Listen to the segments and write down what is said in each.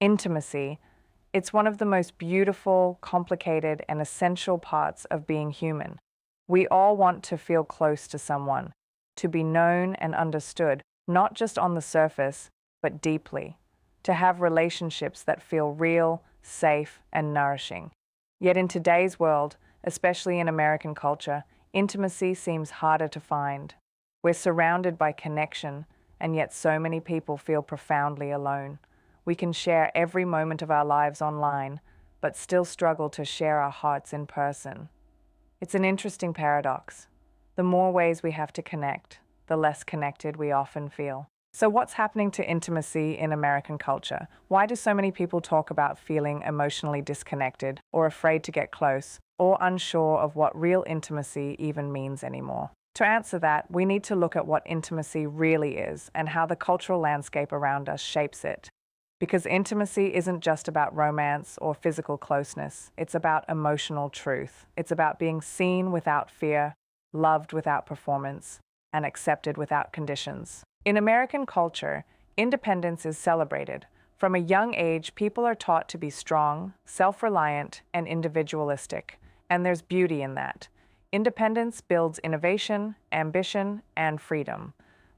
Intimacy. It's one of the most beautiful, complicated, and essential parts of being human. We all want to feel close to someone, to be known and understood, not just on the surface, but deeply, to have relationships that feel real, safe, and nourishing. Yet in today's world, especially in American culture, intimacy seems harder to find. We're surrounded by connection, and yet so many people feel profoundly alone. We can share every moment of our lives online, but still struggle to share our hearts in person. It's an interesting paradox. The more ways we have to connect, the less connected we often feel. So what's happening to intimacy in American culture? Why do so many people talk about feeling emotionally disconnected or afraid to get close or unsure of what real intimacy even means anymore? To answer that, we need to look at what intimacy really is and how the cultural landscape around us shapes it. Because intimacy isn't just about romance or physical closeness, it's about emotional truth. It's about being seen without fear, loved without performance, and accepted without conditions. In American culture, independence is celebrated. From a young age, people are taught to be strong, self-reliant, and individualistic, and there's beauty in that. Independence builds innovation, ambition, and freedom.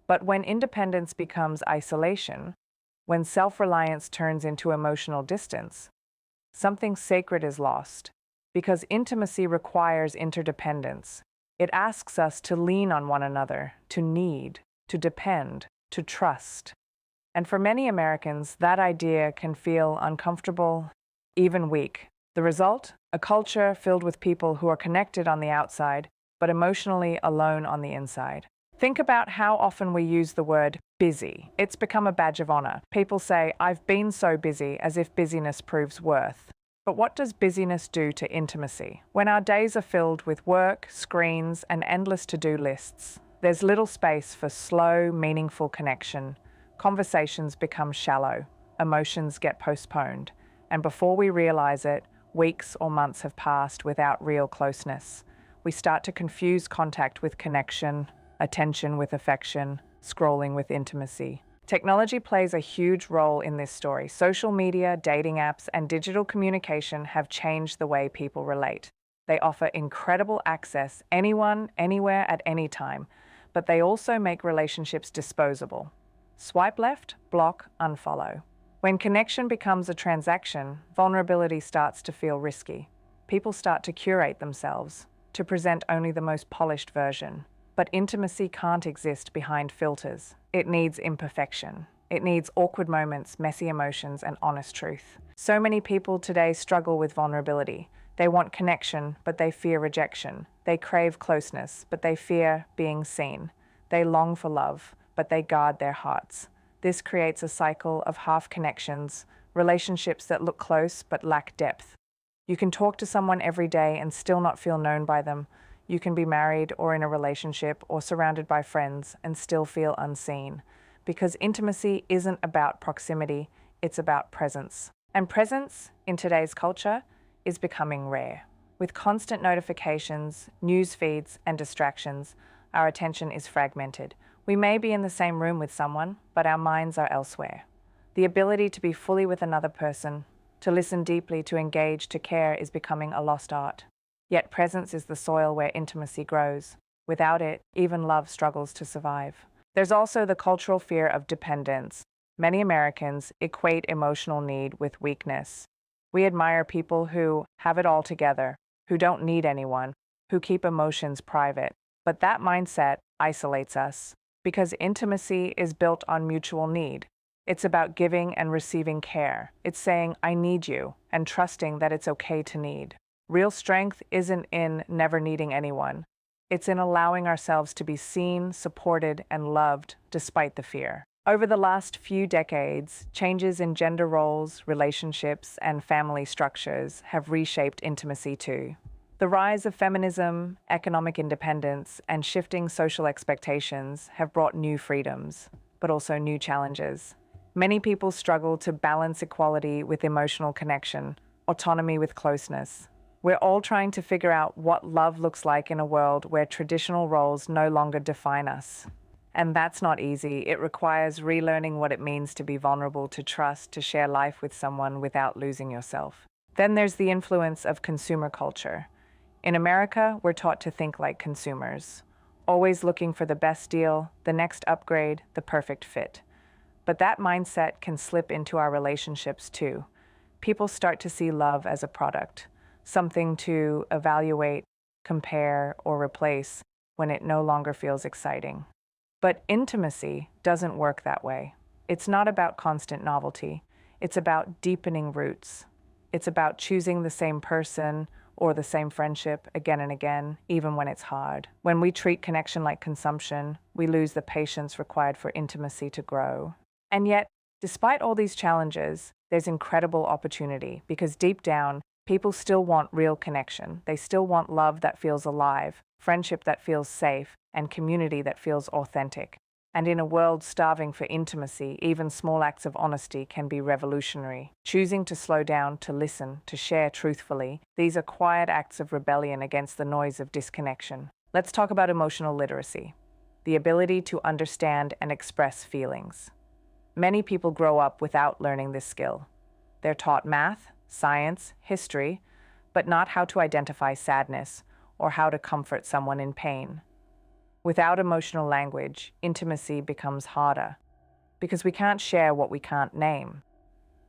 But when independence becomes isolation, when self-reliance turns into emotional distance, something sacred is lost, because intimacy requires interdependence. It asks us to lean on one another, to need, to depend, to trust. And for many Americans, that idea can feel uncomfortable, even weak. The result? A culture filled with people who are connected on the outside, but emotionally alone on the inside. Think about how often we use the word busy. It's become a badge of honor. People say, "I've been so busy," as if busyness proves worth. But what does busyness do to intimacy? When our days are filled with work, screens, and endless to-do lists, there's little space for slow, meaningful connection. Conversations become shallow, emotions get postponed, and before we realize it, weeks or months have passed without real closeness. We start to confuse contact with connection, attention with affection, scrolling with intimacy. Technology plays a huge role in this story. Social media, dating apps, and digital communication have changed the way people relate. They offer incredible access, anyone, anywhere, at any time, but they also make relationships disposable. Swipe left, block, unfollow. When connection becomes a transaction, vulnerability starts to feel risky. People start to curate themselves, to present only the most polished version. But intimacy can't exist behind filters. It needs imperfection. It needs awkward moments, messy emotions, and honest truth. So many people today struggle with vulnerability. They want connection, but they fear rejection. They crave closeness, but they fear being seen. They long for love, but they guard their hearts. This creates a cycle of half connections, relationships that look close but lack depth. You can talk to someone every day and still not feel known by them. You can be married or in a relationship or surrounded by friends and still feel unseen. Because intimacy isn't about proximity, it's about presence. And presence, in today's culture, is becoming rare. With constant notifications, news feeds, and distractions, our attention is fragmented. We may be in the same room with someone, but our minds are elsewhere. The ability to be fully with another person, to listen deeply, to engage, to care is becoming a lost art. Yet presence is the soil where intimacy grows. Without it, even love struggles to survive. There's also the cultural fear of dependence. Many Americans equate emotional need with weakness. We admire people who have it all together, who don't need anyone, who keep emotions private. But that mindset isolates us, because intimacy is built on mutual need. It's about giving and receiving care. It's saying, "I need you," and trusting that it's okay to need. Real strength isn't in never needing anyone. It's in allowing ourselves to be seen, supported, and loved despite the fear. Over the last few decades, changes in gender roles, relationships, and family structures have reshaped intimacy too. The rise of feminism, economic independence, and shifting social expectations have brought new freedoms, but also new challenges. Many people struggle to balance equality with emotional connection, autonomy with closeness. We're all trying to figure out what love looks like in a world where traditional roles no longer define us. And that's not easy. It requires relearning what it means to be vulnerable, to trust, to share life with someone without losing yourself. Then there's the influence of consumer culture. In America, we're taught to think like consumers, always looking for the best deal, the next upgrade, the perfect fit. But that mindset can slip into our relationships too. People start to see love as a product, something to evaluate, compare, or replace when it no longer feels exciting. But intimacy doesn't work that way. It's not about constant novelty. It's about deepening roots. It's about choosing the same person or the same friendship again and again, even when it's hard. When we treat connection like consumption, we lose the patience required for intimacy to grow. And yet, despite all these challenges, there's incredible opportunity because deep down, people still want real connection. They still want love that feels alive, friendship that feels safe, and community that feels authentic. And in a world starving for intimacy, even small acts of honesty can be revolutionary. Choosing to slow down, to listen, to share truthfully, these are quiet acts of rebellion against the noise of disconnection. Let's talk about emotional literacy, the ability to understand and express feelings. Many people grow up without learning this skill. They're taught math, science, history, but not how to identify sadness or how to comfort someone in pain. Without emotional language, intimacy becomes harder because we can't share what we can't name.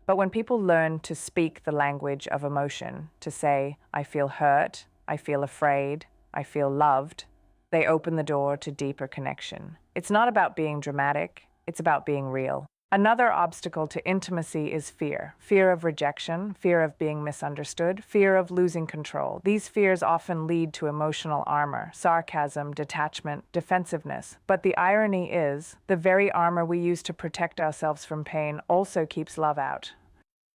But when people learn to speak the language of emotion, to say, I feel hurt, I feel afraid, I feel loved, they open the door to deeper connection. It's not about being dramatic, it's about being real. Another obstacle to intimacy is fear. Fear of rejection, fear of being misunderstood, fear of losing control. These fears often lead to emotional armor, sarcasm, detachment, defensiveness. But the irony is, the very armor we use to protect ourselves from pain also keeps love out.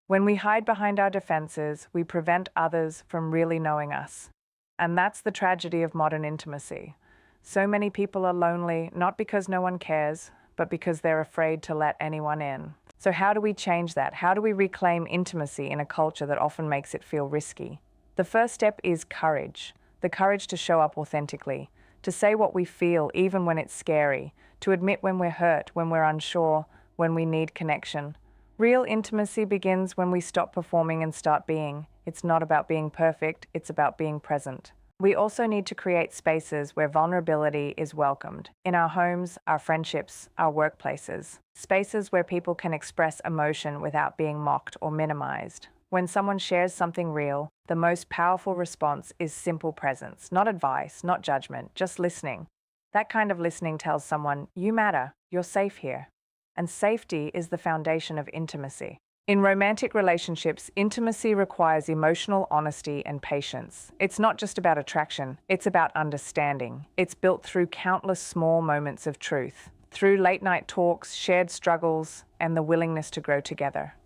When we hide behind our defenses, we prevent others from really knowing us. And that's the tragedy of modern intimacy. So many people are lonely, not because no one cares, but because they're afraid to let anyone in. So how do we change that? How do we reclaim intimacy in a culture that often makes it feel risky? The first step is courage. The courage to show up authentically, to say what we feel even when it's scary, to admit when we're hurt, when we're unsure, when we need connection. Real intimacy begins when we stop performing and start being. It's not about being perfect, it's about being present. We also need to create spaces where vulnerability is welcomed. In our homes, our friendships, our workplaces. Spaces where people can express emotion without being mocked or minimized. When someone shares something real, the most powerful response is simple presence, not advice, not judgment, just listening. That kind of listening tells someone, you matter, you're safe here. And safety is the foundation of intimacy. In romantic relationships, intimacy requires emotional honesty and patience. It's not just about attraction, it's about understanding. It's built through countless small moments of truth, through late-night talks, shared struggles, and the willingness to grow together.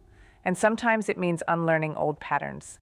And sometimes it means unlearning old patterns.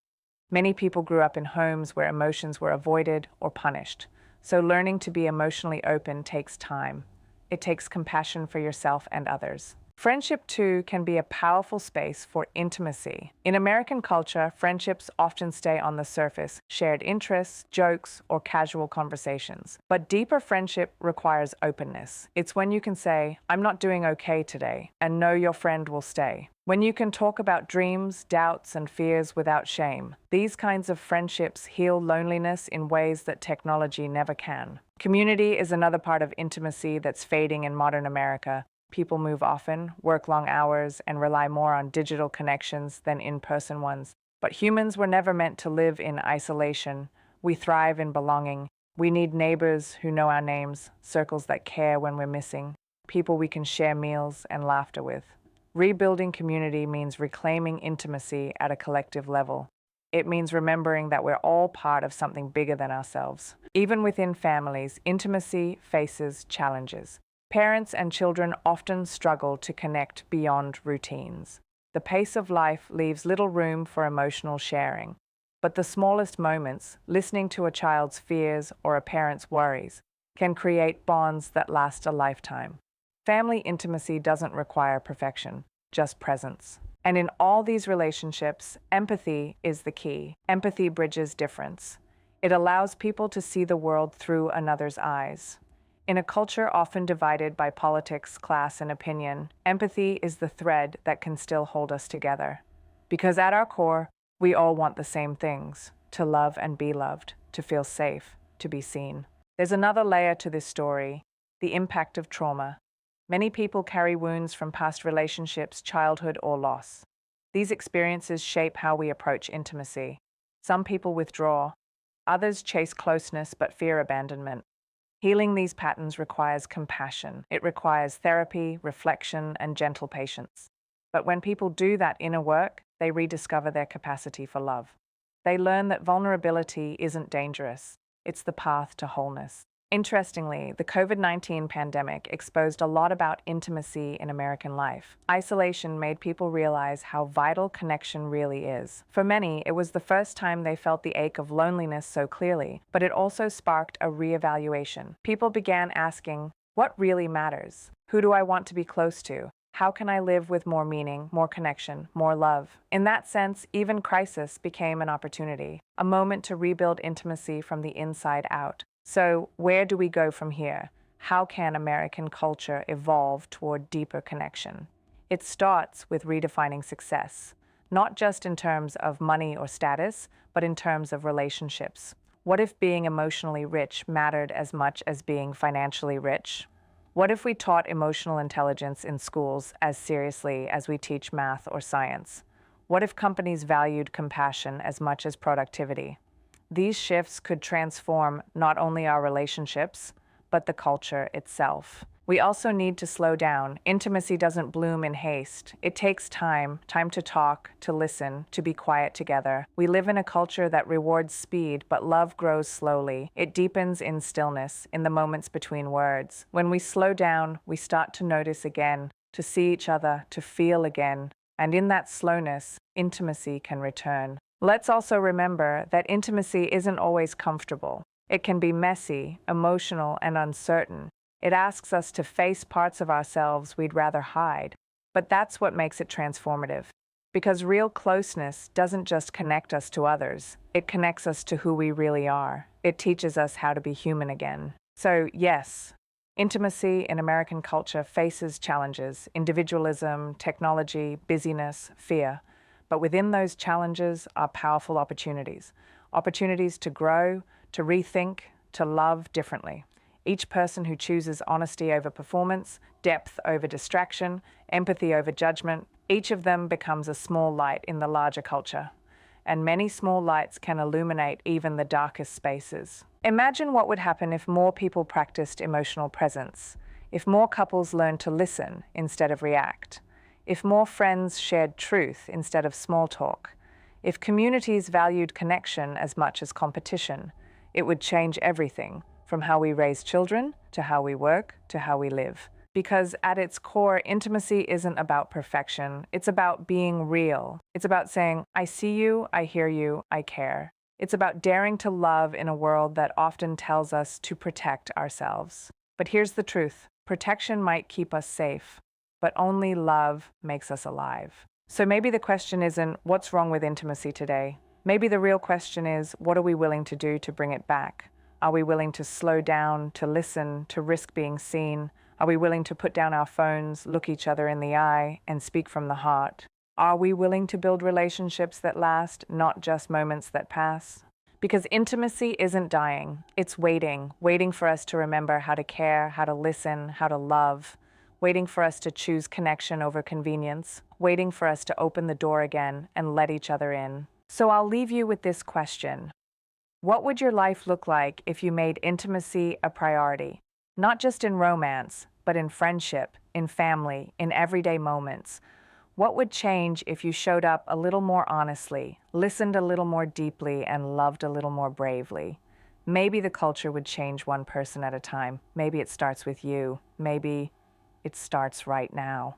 Many people grew up in homes where emotions were avoided or punished, so learning to be emotionally open takes time. It takes compassion for yourself and others. Friendship, too, can be a powerful space for intimacy. In American culture, friendships often stay on the surface, shared interests, jokes, or casual conversations. But deeper friendship requires openness. It's when you can say, I'm not doing okay today, and know your friend will stay. When you can talk about dreams, doubts, and fears without shame. These kinds of friendships heal loneliness in ways that technology never can. Community is another part of intimacy that's fading in modern America. People move often, work long hours, and rely more on digital connections than in-person ones. But humans were never meant to live in isolation. We thrive in belonging. We need neighbors who know our names, circles that care when we're missing, people we can share meals and laughter with. Rebuilding community means reclaiming intimacy at a collective level. It means remembering that we're all part of something bigger than ourselves. Even within families, intimacy faces challenges. Parents and children often struggle to connect beyond routines. The pace of life leaves little room for emotional sharing. But the smallest moments, listening to a child's fears or a parent's worries, can create bonds that last a lifetime. Family intimacy doesn't require perfection, just presence. And in all these relationships, empathy is the key. Empathy bridges difference. It allows people to see the world through another's eyes. In a culture often divided by politics, class, and opinion, empathy is the thread that can still hold us together. Because at our core, we all want the same things: to love and be loved, to feel safe, to be seen. There's another layer to this story: the impact of trauma. Many people carry wounds from past relationships, childhood, or loss. These experiences shape how we approach intimacy. Some people withdraw, others chase closeness but fear abandonment. Healing these patterns requires compassion. It requires therapy, reflection, and gentle patience. But when people do that inner work, they rediscover their capacity for love. They learn that vulnerability isn't dangerous. It's the path to wholeness. Interestingly, the COVID-19 pandemic exposed a lot about intimacy in American life. Isolation made people realize how vital connection really is. For many, it was the first time they felt the ache of loneliness so clearly, but it also sparked a reevaluation. People began asking, what really matters? Who do I want to be close to? How can I live with more meaning, more connection, more love? In that sense, even crisis became an opportunity, a moment to rebuild intimacy from the inside out. So, where do we go from here? How can American culture evolve toward deeper connection? It starts with redefining success, not just in terms of money or status, but in terms of relationships. What if being emotionally rich mattered as much as being financially rich? What if we taught emotional intelligence in schools as seriously as we teach math or science? What if companies valued compassion as much as productivity? These shifts could transform not only our relationships, but the culture itself. We also need to slow down. Intimacy doesn't bloom in haste. It takes time to talk, to listen, to be quiet together. We live in a culture that rewards speed, but love grows slowly. It deepens in stillness, in the moments between words. When we slow down, we start to notice again, to see each other, to feel again. And in that slowness, intimacy can return. Let's also remember that intimacy isn't always comfortable. It can be messy, emotional, and uncertain. It asks us to face parts of ourselves we'd rather hide. But that's what makes it transformative. Because real closeness doesn't just connect us to others, it connects us to who we really are. It teaches us how to be human again. So, yes, intimacy in American culture faces challenges: individualism, technology, busyness, fear. But within those challenges are powerful opportunities. Opportunities to grow, to rethink, to love differently. Each person who chooses honesty over performance, depth over distraction, empathy over judgment, each of them becomes a small light in the larger culture. And many small lights can illuminate even the darkest spaces. Imagine what would happen if more people practiced emotional presence, if more couples learned to listen instead of react, if more friends shared truth instead of small talk, if communities valued connection as much as competition. It would change everything, from how we raise children, to how we work, to how we live. Because at its core, intimacy isn't about perfection. It's about being real. It's about saying, I see you, I hear you, I care. It's about daring to love in a world that often tells us to protect ourselves. But here's the truth: protection might keep us safe, but only love makes us alive. So maybe the question isn't, what's wrong with intimacy today? Maybe the real question is, what are we willing to do to bring it back? Are we willing to slow down, to listen, to risk being seen? Are we willing to put down our phones, look each other in the eye, and speak from the heart? Are we willing to build relationships that last, not just moments that pass? Because intimacy isn't dying, it's waiting for us to remember how to care, how to listen, how to love, waiting for us to choose connection over convenience, waiting for us to open the door again and let each other in. So I'll leave you with this question. What would your life look like if you made intimacy a priority? Not just in romance, but in friendship, in family, in everyday moments. What would change if you showed up a little more honestly, listened a little more deeply, and loved a little more bravely? Maybe the culture would change one person at a time. Maybe it starts with you. Maybe it starts right now.